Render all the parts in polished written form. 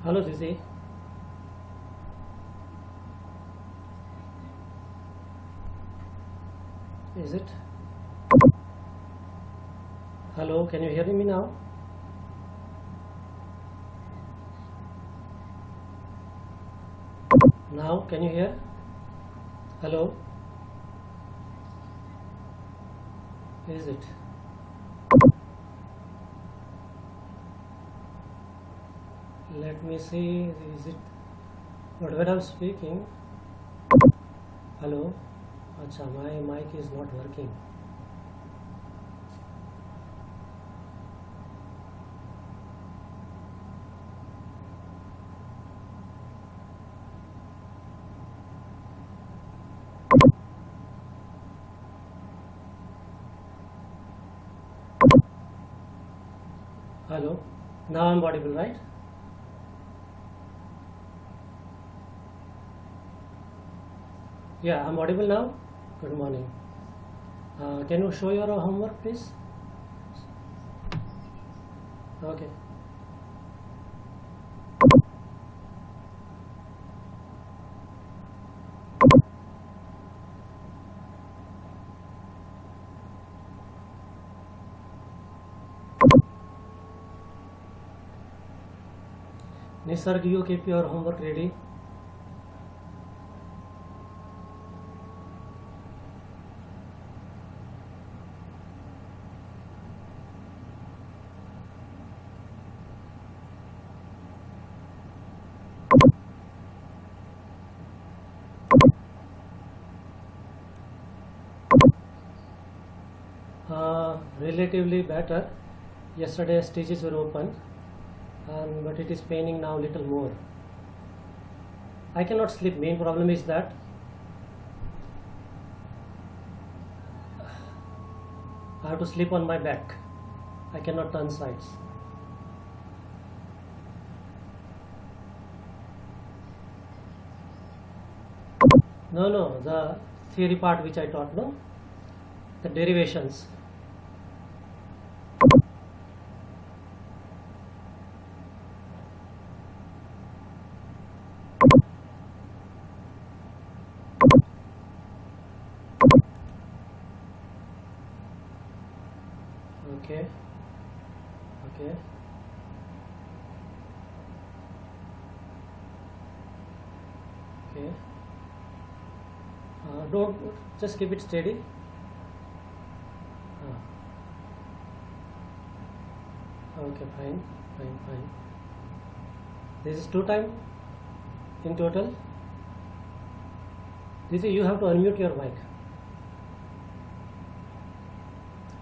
Hello, Zizi. Is it? Hello, can you hear me now? Now, can you hear? Hello? Is it? Let me see. Is it? But when I'm speaking, hello? Acha, my mic is not working. Hello? Now I'm audible, right? Yeah, I'm audible now. Good morning. Can you show your homework, please? Okay. Nisarg, you keep your homework ready. Relatively better. Yesterday stitches were open, but it is paining now little more. I cannot sleep. Main problem is that I have to sleep on my back. I cannot turn sides. No, the theory part which I taught, no? The derivations. Okay. Don't just keep it steady. Okay, fine. This is 2 times in total. This is, you have to unmute your mic.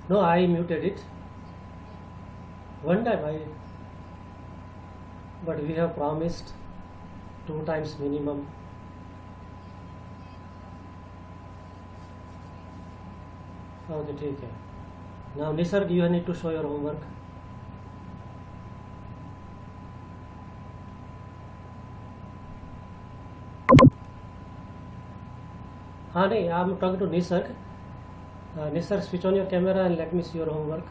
No, I muted it. 1 time but we have promised 2 times minimum. Okay, ठीक है. Now Nisarg, you need to show your homework. नहीं, I'm talking to Nisarg. Nisarg, switch on your camera and let me see your homework.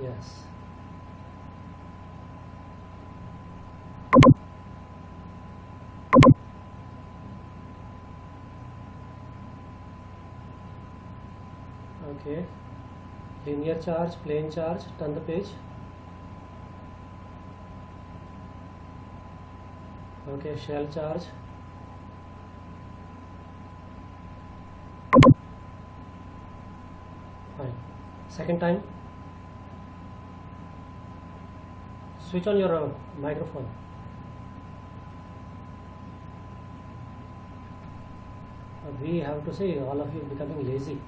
Yes. Okay. Linear charge, plane charge, turn the page. Okay, shell charge. Fine. Second time. Switch on your microphone. We have to say all of you becoming lazy.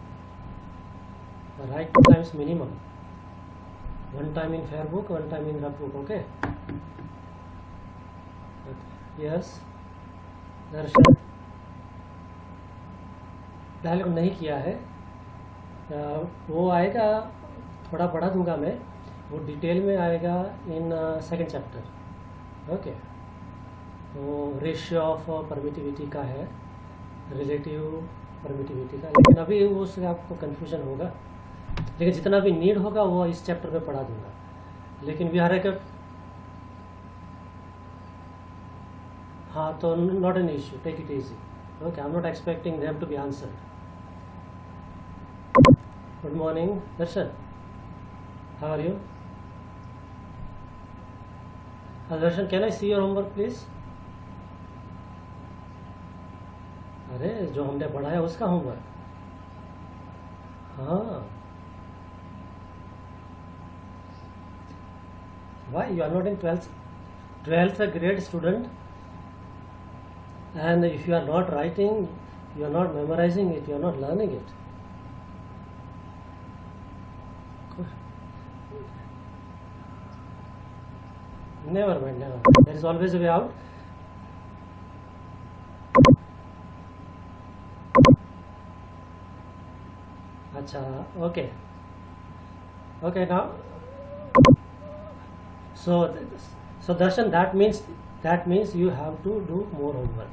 Write 2 times minimum. 1 time in fair book, 1 time in rough book. Okay. Yes. Darshan dialogue नहीं किया है, वो आएगा, थोड़ा बढ़ा दूंगा मैं, वो डिटेल में आएगा इन सेकंड चैप्टर. ओके. वो रेशियो ऑफ परमिटिविटी का है, रिलेटिव परमिटिविटी का, लेकिन अभी वो उससे आपको कन्फ्यूजन होगा, लेकिन जितना भी नीड होगा वो इस चैप्टर में पढ़ा दूंगा. लेकिन वी आर हाँ, तो not an issue, take it easy. Okay, I am not expecting them to be answered. Good morning Darshan, how are you? Darshan, can I see your homework please? अरे जो हमने पढ़ाया उसका होमवर्क. हाँ, why you are not in 12th grade student, and if you are not writing, you are not memorizing it, you are not learning it. Never mind, there is always a way out. Acha, okay, now so Darshan, that means you have to do more homework.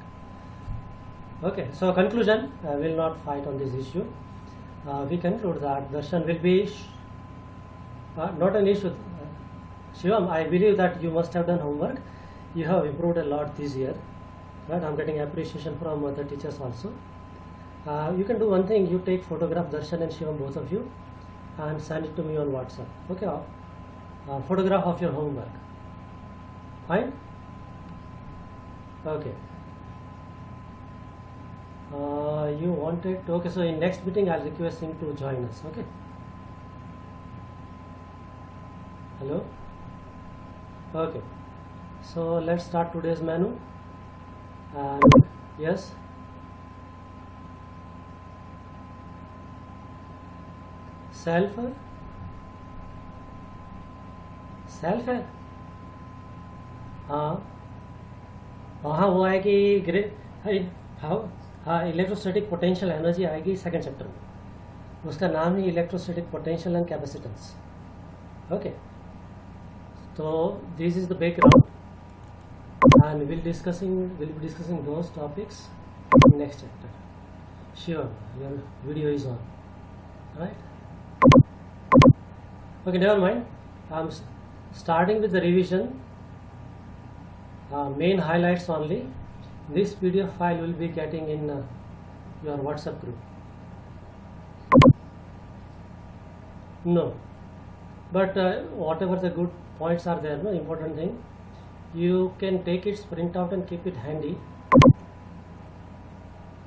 Okay, so conclusion, I will not fight on this issue. We conclude that Darshan will be not an issue. Shivam, I believe that you must have done homework. You have improved a lot this year, right? I'm getting appreciation from other teachers also. You can do one thing, you take photograph, Darshan and Shivam, both of you, and send it to me on WhatsApp. Okay, photograph of your homework. Fine? Okay. You wanted to, okay, so in next meeting I'll request him to join us. Okay. Hello? Okay. So let's start today's menu. And yes. Self है. हाँ हाँ, वो आएगी हाँ, electrostatic potential energy आएगी second chapter में. उसका नाम है electrostatic potential and capacitance. Okay, तो this is the background and will be discussing those topics in next chapter. Sure, your video is on, right? Okay, never mind. I'm starting with the revision. Main highlights only. This PDF file will be getting in your WhatsApp group. No, but whatever the good points are there, no important thing, you can take its print out and keep it handy,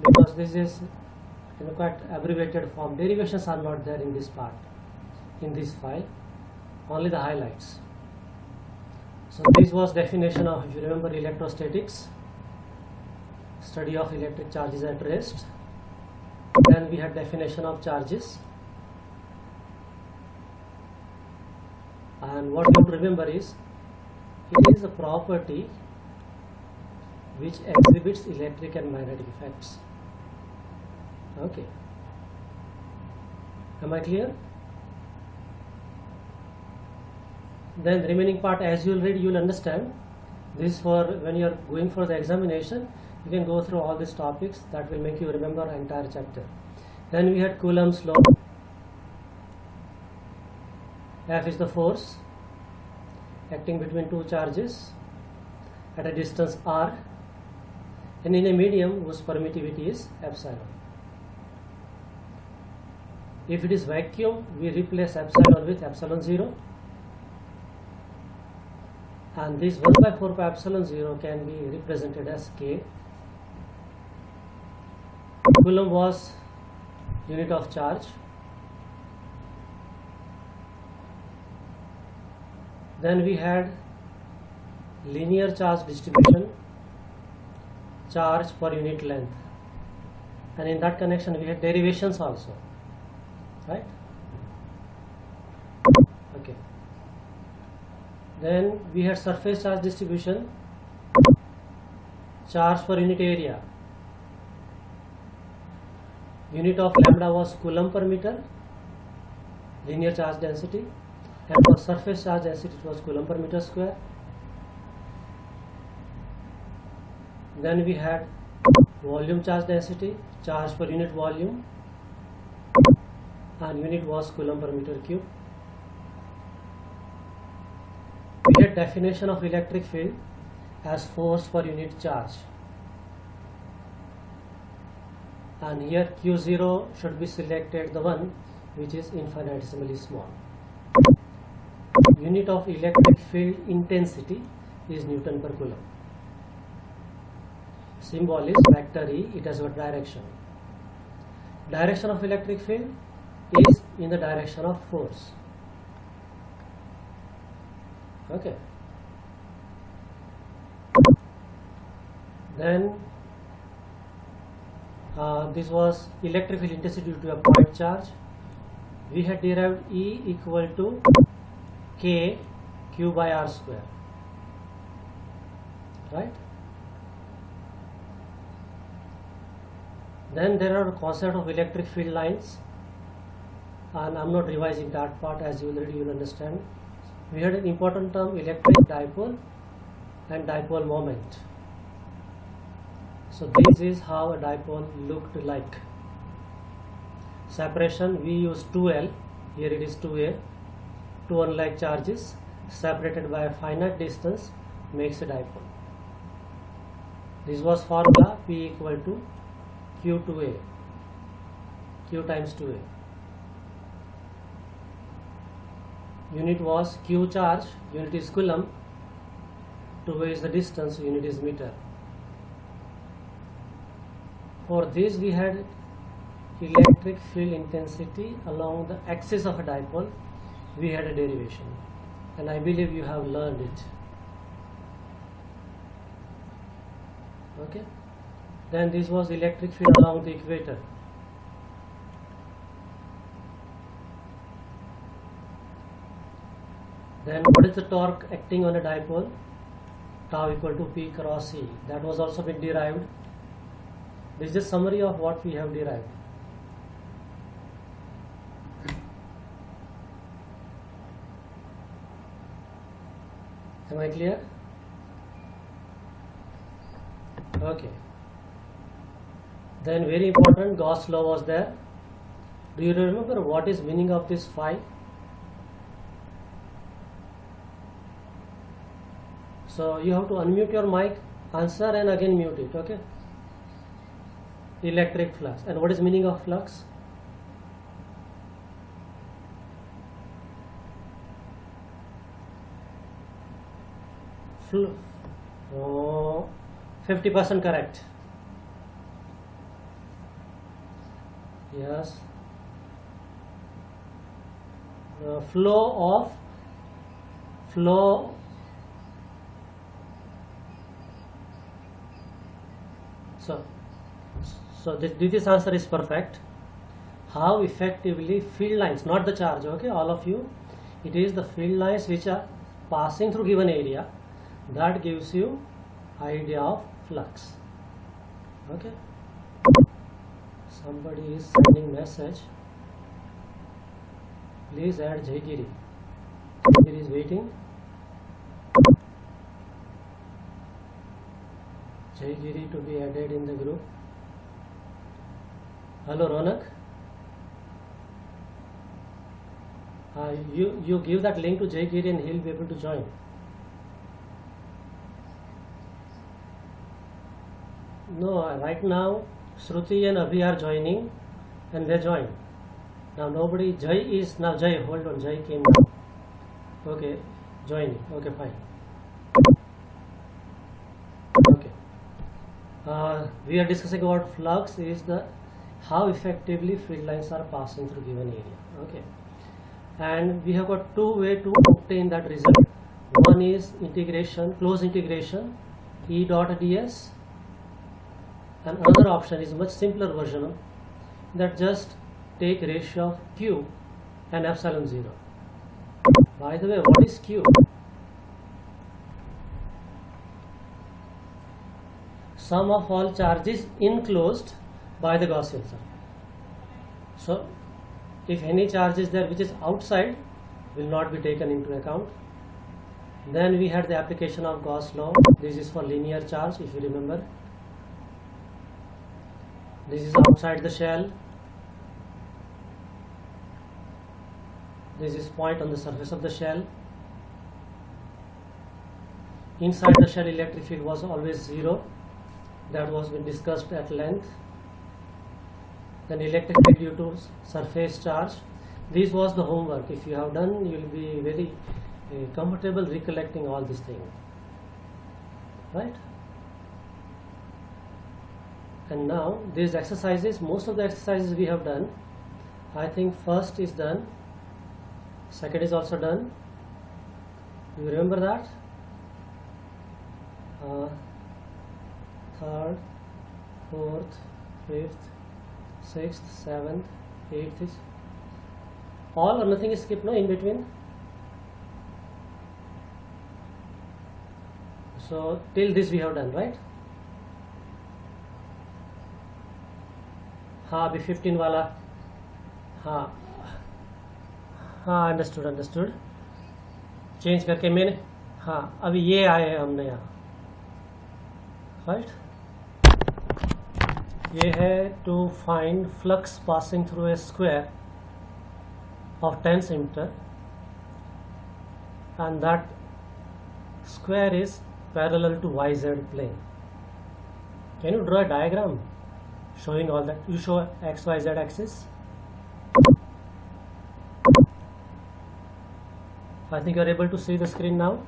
because this is quite abbreviated form. Derivations are not there in this part. In this file, only the highlights. So this was definition of, if you remember, electrostatics, study of electric charges at rest. Then we had definition of charges, and what you have to remember is it is a property which exhibits electric and magnetic effects. Okay, am I clear? Then the remaining part, as you will read, you will understand. This for when you are going for the examination, you can go through all these topics. That will make you remember the entire chapter. Then we had Coulomb's law. F is the force acting between two charges at a distance r, and in a medium whose permittivity is epsilon. If it is vacuum, we replace epsilon with epsilon 0. And this 1/4 pi epsilon 0 can be represented as K. Coulomb was unit of charge. Then we had linear charge distribution, charge per unit length, and in that connection we had derivations also, right? Okay. Then we had surface charge distribution, charge per unit area. Unit of lambda was Coulomb per meter, linear charge density, and for surface charge density it was Coulomb per meter square. Then we had volume charge density, charge per unit volume, and unit was coulomb per meter cube. We had definition of electric field as force per unit charge, and here Q0 should be selected, the one which is infinitesimally small. Unit of electric field intensity is Newton per coulomb. Symbol is vector E, it has got direction. Direction of electric field is in the direction of force. Okay. Then this was electric field intensity due to a point charge. We had derived E equal to K Q by R square, right? Then there are concept of electric field lines, and I'm not revising that part, as you already will understand. We had an important term, electric dipole and dipole moment. So this is how a dipole looked like. Separation, we use 2L, here it is 2A. Two unlike charges separated by a finite distance makes a dipole. This was formula P equal to Q2A, Q times 2A. Unit was Q charge, unit is coulomb, 2A is the distance, unit is meter. For this we had electric field intensity along the axis of a dipole. We had a derivation, and I believe you have learned it. Okay. Then this was electric field along the equator. Then what is the torque acting on a dipole? Tau equal to P cross E. That was also been derived. This is a summary of what we have derived. Am I clear? Okay. Then very important, Gauss law was there. Do you remember what is meaning of this phi? So you have to unmute your mic, answer and again mute it, okay? Electric flux. And what is meaning of flux? Oh, 50% correct. Yes. Flow. So this answer is perfect. How effectively field lines, not the charge, okay, all of you, it is the field lines which are passing through given area, that gives you idea of flux. Okay. Somebody is sending message. Please add Jaigiri. Jaigiri is waiting. Jaigiri to be added in the group. Hello Ronak. You give that link to Jaigiri and he'll be able to join. No, right now Shruti and Abhi are joining and they join. Now nobody, Jai is, now Jai, hold on, Jai came now. Okay, joining, okay, fine. Okay. We are discussing about flux is the how effectively field lines are passing through given area. Okay. And we have got two ways to obtain that result. One is integration, close integration, E dot ds. And another option is much simpler version of that, just take ratio of Q and epsilon 0. By the way, what is Q? Sum of all charges enclosed by the Gaussian surface. So if any charge is there which is outside, will not be taken into account. Then we had the application of Gauss law. This is for linear charge, if you remember. This is outside the shell. This is point on the surface of the shell. Inside the shell, electric field was always zero. That was been discussed at length. Then electric field due to surface charge. This was the homework. If you have done, you will be very comfortable recollecting all these things, right? And now these exercises, most of the exercises we have done. I think first is done, second is also done. You remember that? Third, fourth, fifth, sixth, seventh, eighth is all or nothing is skipped, no, in between. So till this we have done, right? हाँ अभी 15 वाला, हाँ हाँ understood change करके मैंने, हाँ अभी ये आए हैं हमने यहाँ, राइट? ये है to find flux passing through a square of 10 cm and that square is parallel to YZ plane. Can you draw a diagram showing all that? You show X, Y, Z axis. I think you are able to see the screen now.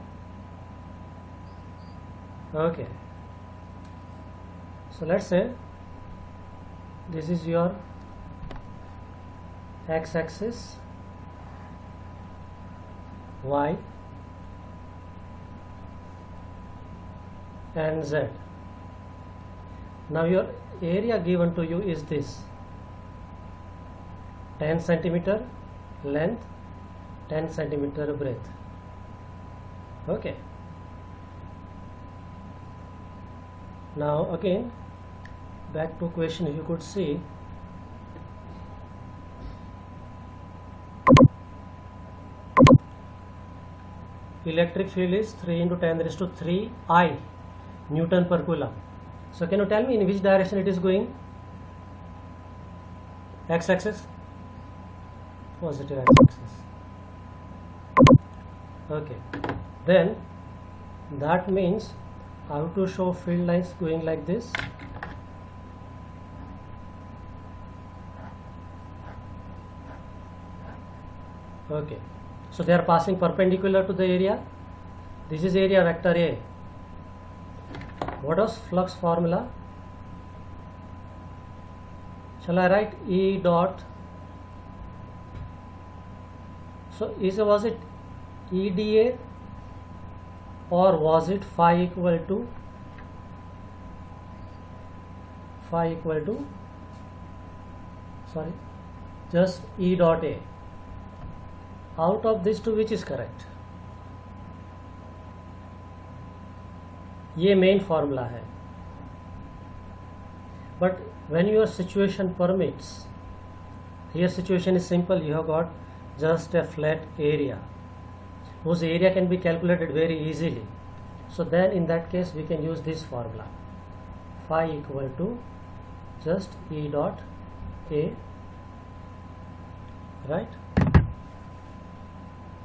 Okay. So let's say this is your X axis, Y and Z. Now your area given to you is this 10 centimeter length, 10 centimeter breadth. Okay. Now again back to question, if you could see, electric field is 3 into 10 raised to 3 I Newton per coulomb. So can you tell me in which direction it is going? X-axis? Positive X-axis. Okay. Then that means I have to show field lines going like this. Okay. So they are passing perpendicular to the area. This is area vector A. What was flux formula? Shall I write E dot? So was it EDA or was it phi equal to sorry, just E dot A? Out of these two, which is correct? ये main formula है, but when your situation permits, here situation is simple, you have got just a flat area whose area can be calculated very easily. So then in that case we can use this formula, phi equal to just E dot A, right?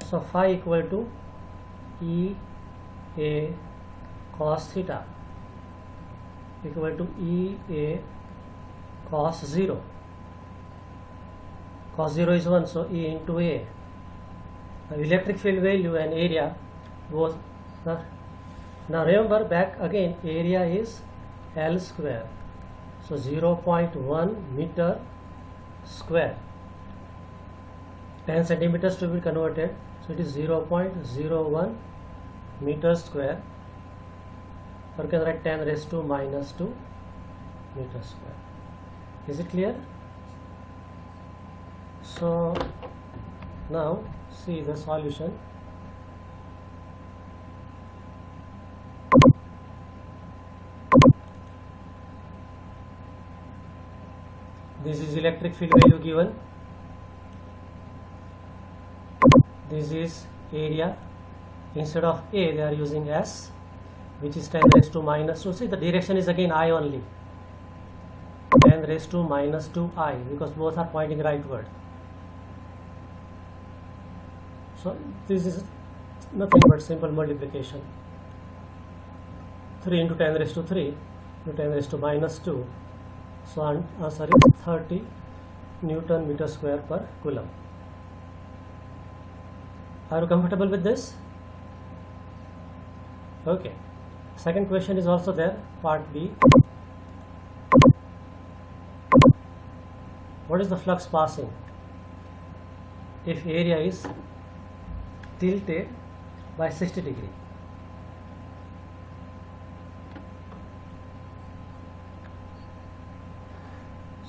So phi equal to E A cos theta equal to E A cos 0. Cos 0 is 1, so E into A. Now electric field value and area both. Now remember back again, area is L square, so 0.1 meter square. 10 centimeters to be converted, so it is 0.01 meter square, or you can write 10 raised to minus 2 meter square. Is it clear? So now see the solution. This is electric field value given. This is area. Instead of A, they are using S, which is 10 raised to minus 2. See, the direction is again I only. 10 raised to minus 2i, because both are pointing rightward. So this is nothing but simple multiplication. 3 into 10 raised to 3 into 10 raised to minus 2. So answer is 30 Newton meter square per coulomb. Are you comfortable with this? Okay. Second question is also there, part B. What is the flux passing if area is tilted by 60 degree?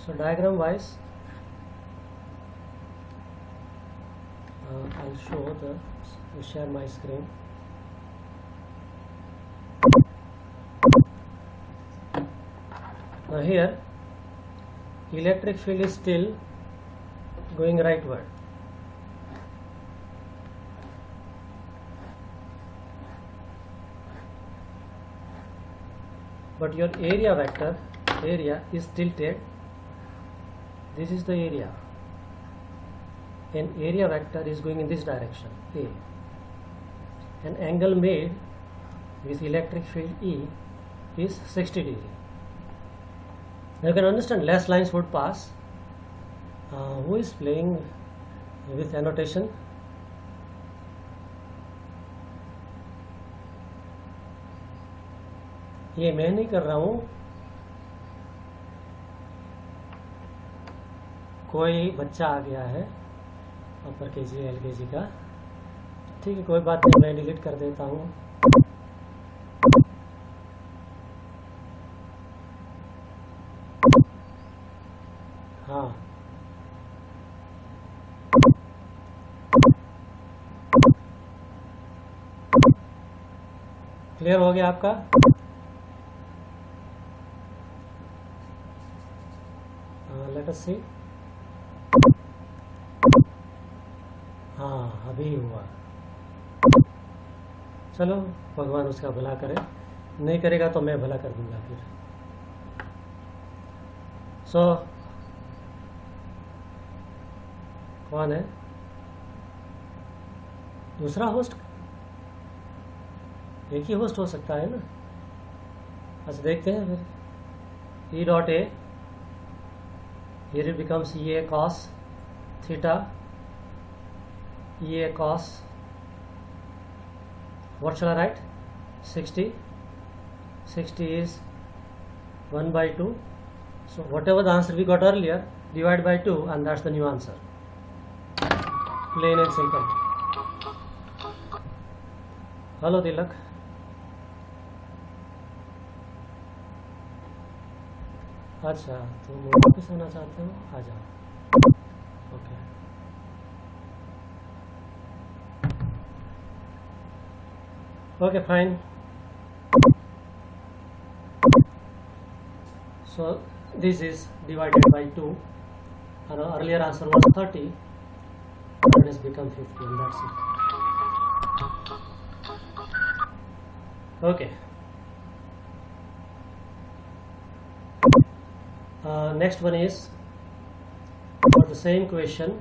So diagram wise, I'll share my screen. Now here electric field is still going rightward. But your area vector, area is tilted. This is the area, and area vector is going in this direction, A. An angle made with electric field E is 60 degree. Now you can understand less lines would pass. Who is playing with annotation? ये मैं नहीं कर रहा हूँ, कोई बच्चा आ गया है अपर केजी एलकेजी का. ठीक है, कोई बात नहीं, मैं डिलीट कर देता हूँ. हाँ, क्लियर हो गया आपका? लेट अस सी. हाँ, अभी हुआ. चलो, भगवान उसका भला करे. नहीं करेगा तो मैं भला कर दूंगा फिर. सो कौन है दूसरा होस्ट? एक ही होस्ट हो सकता है ना. अच्छा, देखते हैं फिर. E dot A, here it becomes EA cos theta, EA cos, what shall I write? 60 is 1 by 2. So whatever the answer we got earlier, divide by 2, and that's the new answer. Plain and simple. Hello Tilak. अच्छा, तो वापस आना चाहते हो? आ जाओ. Okay. Okay, fine. So this is divided by 2. Our earlier answer was 30. That has become 50, and that's it. Okay. Next one is for the same question.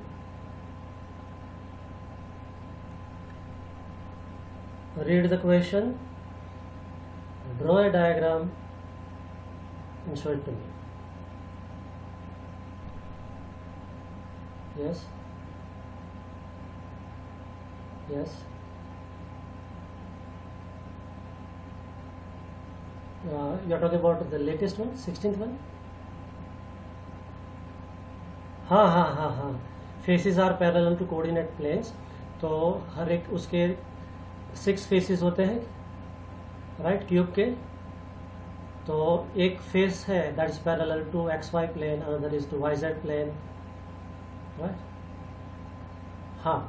Read the question, draw a diagram, and show it to me. Yes? Yes? You are talking about the latest one, 16th one? हाँ, faces are parallel to coordinate planes. तो हर एक उसके 6 faces होते हैं, right, cube के. तो एक फेस है that is parallel to XY plane, another is to YZ plane, right. हाँ,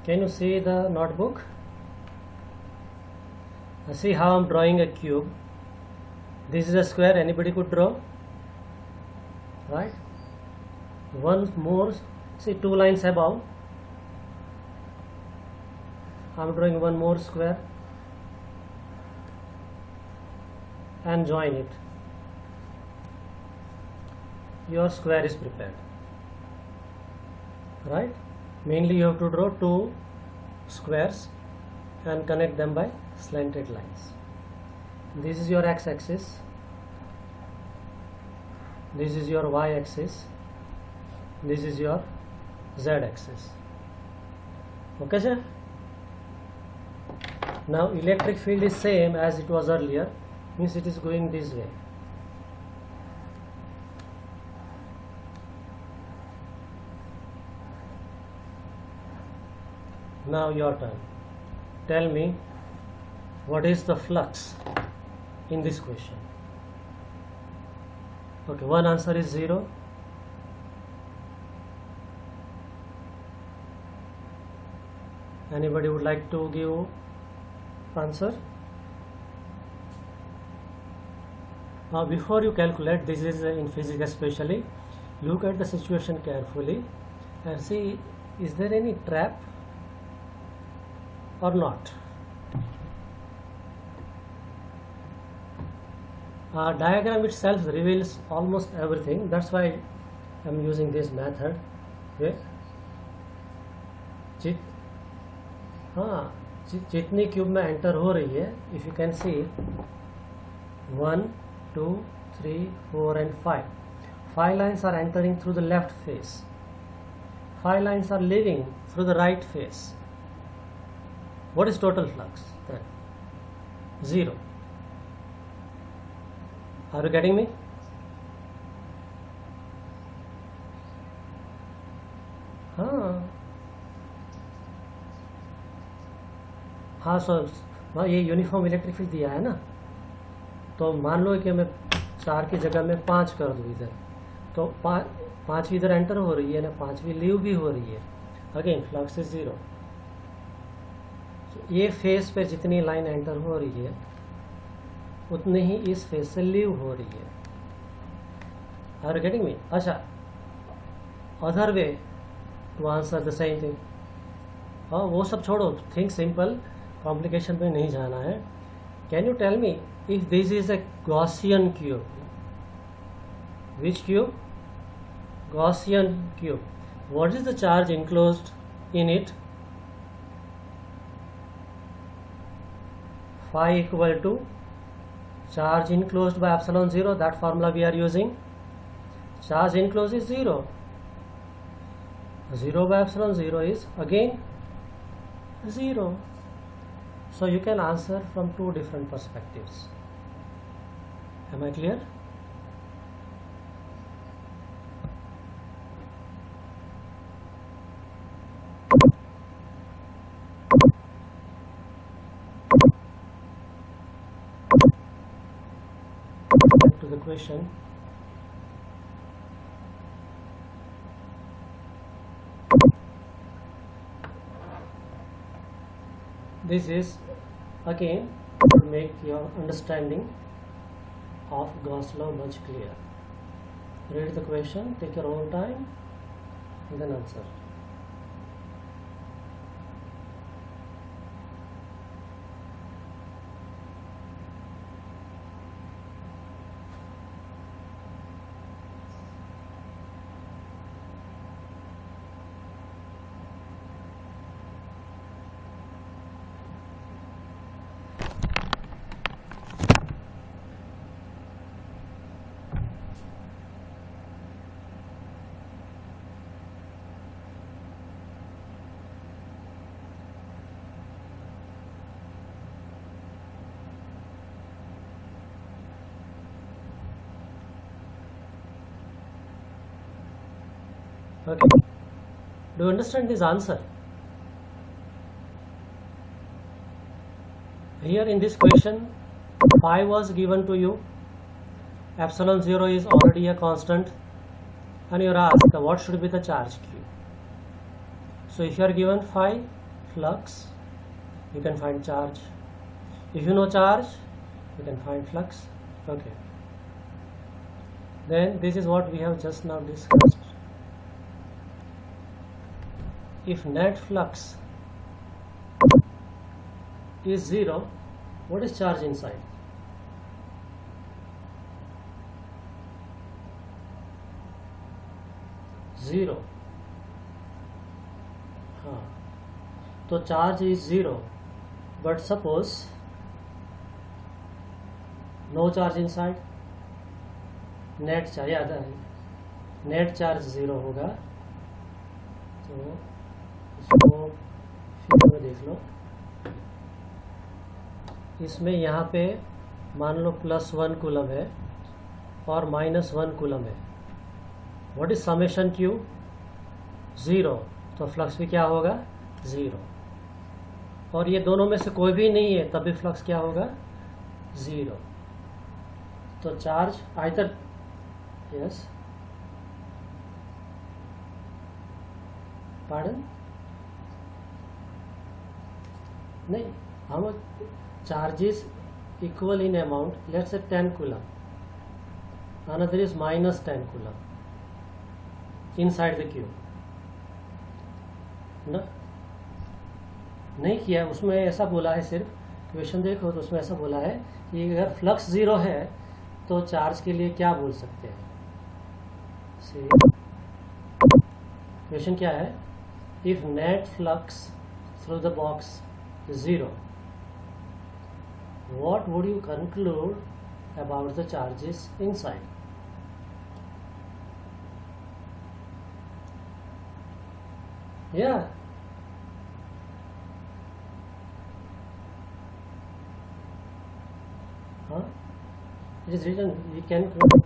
Can you see the notebook? See how I'm drawing a cube. This is a square, anybody could draw, right? One more, see 2 lines above, I'm drawing one more square and join it. Your square is prepared, right? Mainly you have to draw 2 squares and connect them by slanted lines. This is your x-axis, this is your y-axis, this is your z-axis. Okay, sir? Now electric field is same as it was earlier, means it is going this way. Now your turn. Tell me, what is the flux in this question? Okay, one answer is 0. Anybody would like to give answer? Now before you calculate, this is in physics especially, look at the situation carefully and see, is there any trap or not? Diagram itself reveals almost everything. That's why I'm using this method. Okay. जितनी cube में enter हो रही है, if you can see 1, 2, 3, 4 and 5. 5 lines are entering through the left face. 5 lines are leaving through the right face. What is total flux then? 0. Are you getting me? हाँ सो ये uniform electric field दिया है ना, तो मान लो कि मैं 4 की जगह में 5 कर दूँ इधर, तो 5 इधर एंटर हो रही है ना, 5वीं लीव भी हो रही है. Again flux is 0. ये फेस पे जितनी लाइन एंटर हो रही है उतनी ही इस फेस से लीव हो रही है. Are you getting me? अच्छा, other way to answer the same thing. हाँ, वो सब छोड़ो, थिंक सिंपल, कॉम्प्लिकेशन में नहीं जाना है. Can you tell me if this is a Gaussian cube? Which cube? Gaussian cube. What is the charge enclosed in it? Phi equal to charge enclosed by epsilon 0. That formula we are using. Charge enclosed is 0. 0 by epsilon 0 is again 0. So you can answer from 2 different perspectives. Am I clear? Back to the question. This is again to make your understanding of Gauss law much clearer. Read the question, take your own time, and then answer. Okay. Do you understand this answer? Here in this question, phi was given to you, epsilon 0 is already a constant, and you are asked what should be the charge q. So if you are given phi, flux, you can find charge. If you know charge, you can find flux. Okay, then this is what we have just now discussed. If net flux is 0, what is charge inside? Zero. So charge is 0, but suppose no charge inside, net charge याद है, net charge 0 होगा। तो इसको figure में देख लो, इसमें यहाँ पे मान लो +1 कूलम है और -1 कूलम है। What is summation Q? 0, तो फ्लक्स भी क्या होगा? 0। और ये दोनों में से कोई भी नहीं है, तब भी फ्लक्स क्या होगा? 0। तो चार्ज आइदर, यस, पार्डन, नहीं, हम charges equal in amount, let's say 10 coulomb, another is -10 coulomb inside the cube ना, नहीं किया उसमें। ऐसा बोला है, सिर्फ क्वेश्चन देखो तो उसमें ऐसा बोला है कि अगर फ्लक्स 0 है तो चार्ज के लिए क्या बोल सकते हैं। क्वेश्चन क्या है? If net flux through the box is 0, what would you conclude about the charges inside? Yeah. Huh? It is written, we can conclude,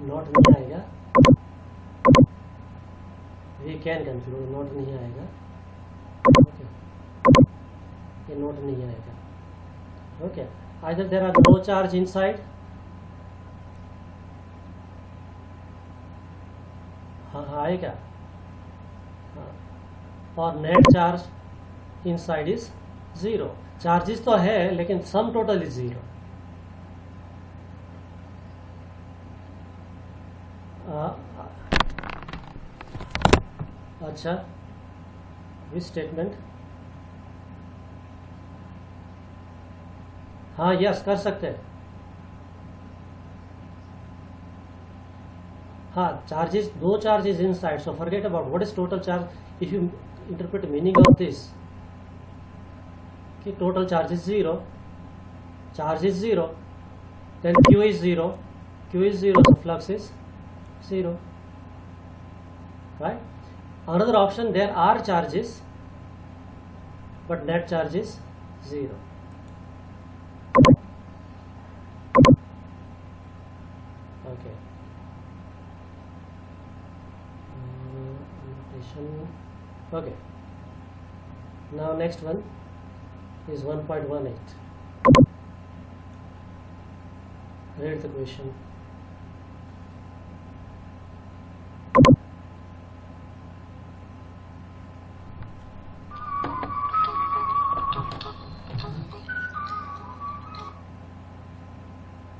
not नहीं आएगा, we can conclude, not नहीं आएगा, okay, ये नोट नहीं आएगा, okay, either there are no charge inside, हाँ आएगा, और net charge inside is 0। Charges तो है लेकिन सम टोटल इज 0। अच्छा, विच स्टेटमेंट? हाँ यस, कर सकते हैं। हाँ, charges, no charge is inside, so forget about what is total charge. If you interpret the meaning of this, कि total charge is 0, charge is 0, then Q is 0, so flux is 0, right? Another option, there are charges, but net charge is 0. Okay. Okay, now next one is 1.18. Read the question.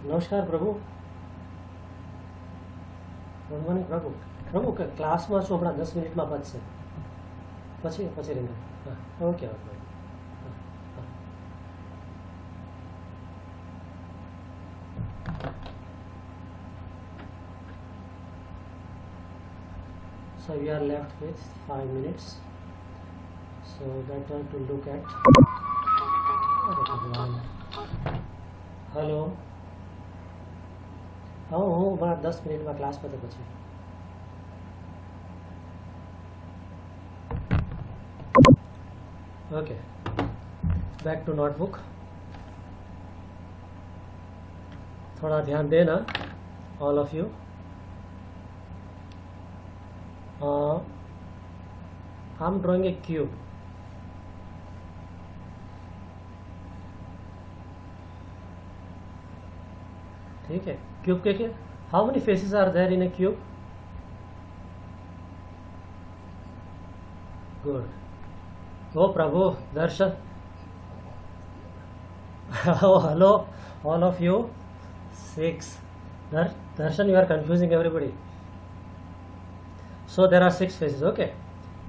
नमस्कार प्रभु, good morning प्रभु। प्रभु class में छो, हमारा 10 minute में पतશે, પછી રેંગે। हाँ, okay okay. So we are left with 5 minutes, so better to look at, hello, हाँ हूँ, हमारा 10 मिनट में क्लास पते પછી। Okay, back to notebook. थोड़ा ध्यान देना all of you. I'm drawing a cube. ठीक है, क्यूब के how many faces are there in a cube? Good. Oh Prabhu, Darshan. Oh, hello, all of you. 6. Darshan, you are confusing everybody. So there are 6 faces. Okay.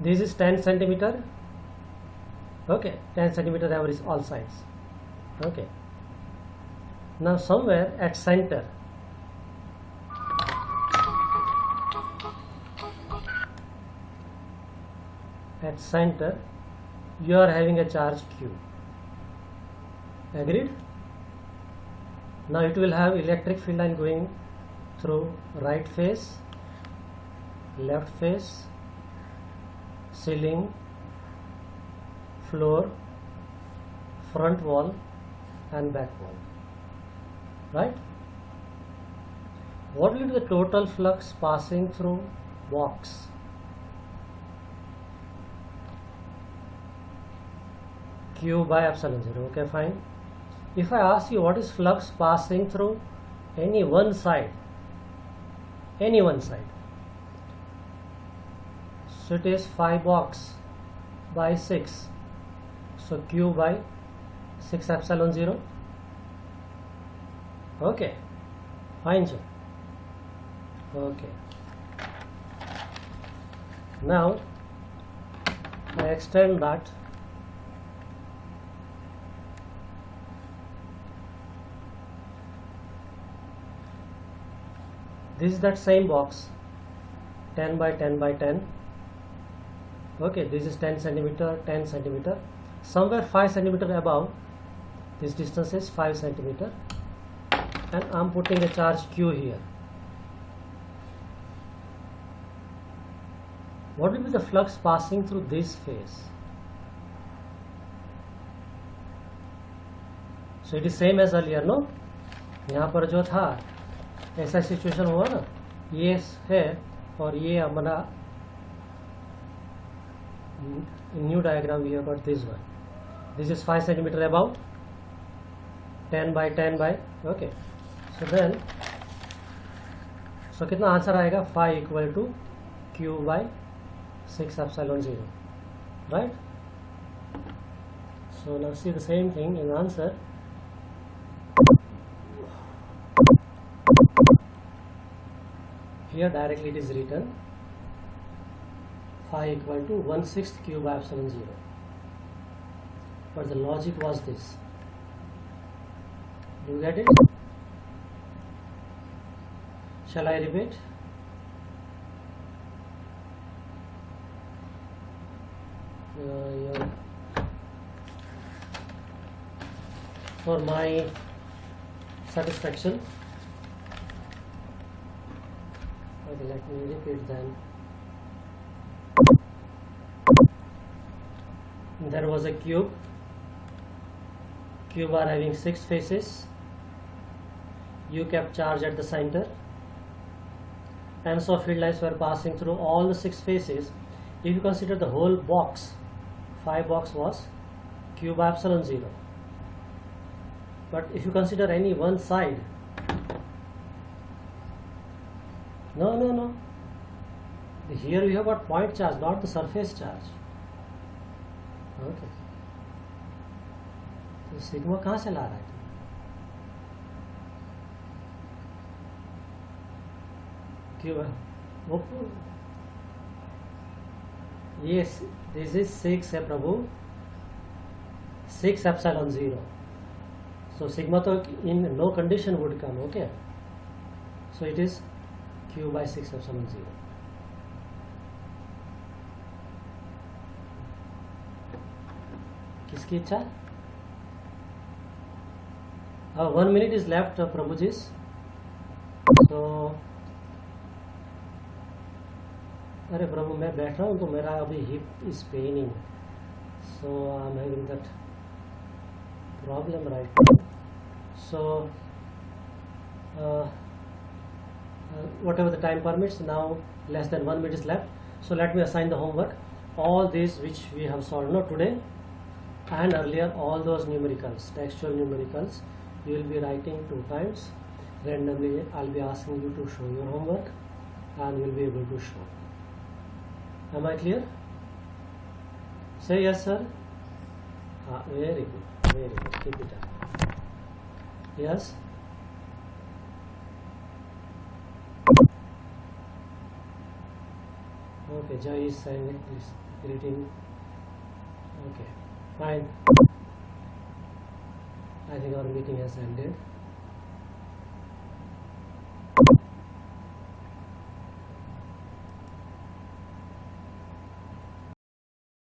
This is 10 centimeter. Okay. 10 centimeter average all sides. Okay. Now somewhere at center. At center, you are having a charge Q. Agreed? Now it will have electric field line going through right face, left face, ceiling, floor, front wall and back wall. Right? What will be the total flux passing through box? Q by epsilon 0. Okay, fine. If I ask you what is flux passing through any one side, so it is 5 box by 6, so Q by 6 epsilon 0. Okay, fine sir. Okay, now I extend that. This is that same box, 10 by 10 by 10. Okay, this is 10 centimeter, 10 centimeter. Somewhere 5 centimeter above, this distance is 5 centimeter, and I'm putting a charge Q here. What will be the flux passing through this phase? So it is same as earlier, no? यहाँ पर जो था ऐसा situation हुआ ना, ये है और ये हमारा new diagram we have got this one. This is 5 centimeter above, 10 by 10 by. Okay, so then so कितना आंसर आएगा? 5 equal to Q by 6 epsilon 0. Right? So now see the same thing in answer. Here directly it is written 5 equal to 1/6 Q by epsilon 0. But the logic was this. Do you get it? Shall I repeat? For my satisfaction. Okay, let me repeat then. There was a cube are having 6 faces. You kept charge at the center, and so field lines were passing through all the 6 faces. If you consider the whole box, 5 box was Q by epsilon 0. But if you consider any one side, no. Here we have got point charge, not the surface charge. Okay. तो sigma कहाँ से ला रहा है? क्यों? वो yes, this is 6 है प्रभु, 6 epsilon 0. So sigma to in no condition would come. Okay. So it is Q by 6 epsilon 0. किसकी इच्छा? 1 minute is left, Prabhuji. So अरे प्रभु मैं बैठ रहा हूँ तो मेरा अभी hip is Penning, so I am having that problem right now. So whatever the time permits, now less than 1 minute is left, so let me assign the homework. All these which we have solved not today and earlier, all those numericals, textual numericals, you will be writing 2 times randomly. I'll be asking you to show your homework and you will be able to show. Am I clear? Say yes, sir. Very good, very good. Keep it up. Yes. Okay, Jai is signing. Please greeting. Okay, fine. I think our meeting has ended.